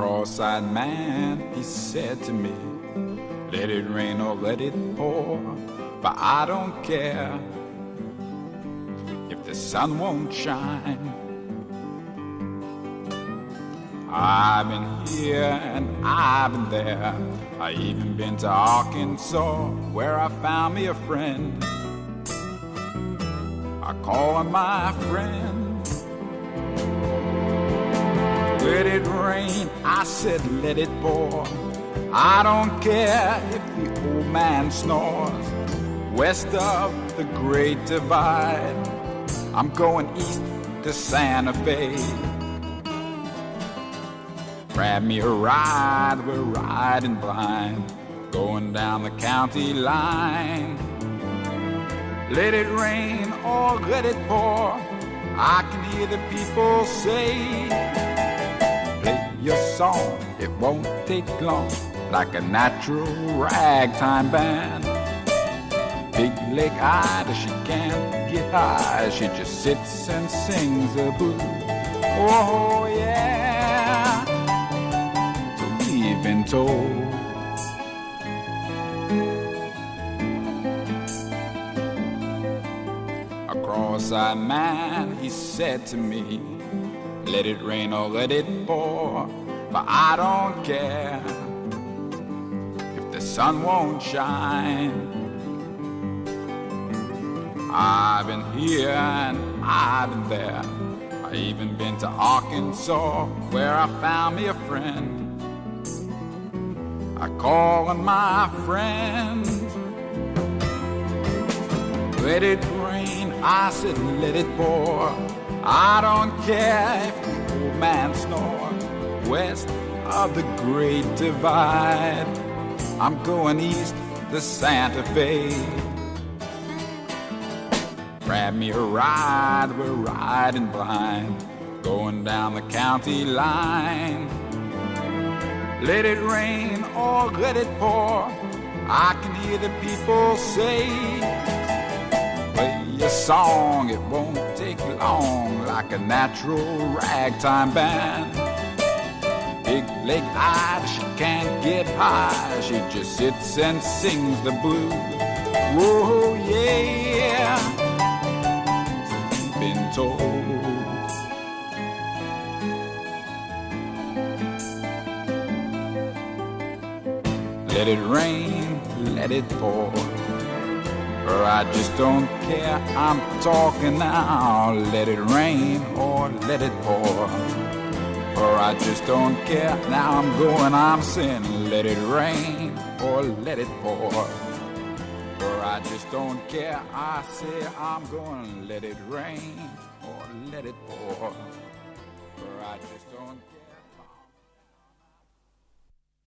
cross-eyed man, he said to me, let it rain or let it pour, for I don't care if the sun won't shine. I've been here and I've been there. I even been to Arkansas, where I found me a friend. I call him my friend. Let it rain, I said let it pour. I don't care if the old man snores. West of the Great Divide, I'm going east to Santa Fe. Grab me a ride, we're riding blind, going down the county line. Let it rain or let it pour, I can hear the people say, play your song, it won't take long, like a natural ragtime band. Big leg eyed, she can't get high, she just sits and sings the blues. Oh yeah, so we've been told. A cross-eyed man, he said to me, let it rain or let it pour, but I don't care if the sun won't shine. I've been here and I've been there. I even been to Arkansas, where I found me a friend. I call him my friend. Let it rain, I said let it pour. I don't care if the old man snores. West of the Great Divide, I'm going east to Santa Fe. Grab me a ride, we're riding blind, going down the county line. Let it rain or let it pour, I can hear the people say, play your song, it won't take long, like a natural ragtime band. Big leg eyed, she can't get high, she just sits and sings the blues. Whoa, yeah, been told. Let it rain, let it pour, or I just don't care, I'm talking now. Let it rain or let it pour, or I just don't care, now I'm going, I'm saying let it rain or let it pour, or I just don't care, I say I'm going, let it rain or let it pour, or I just don't care.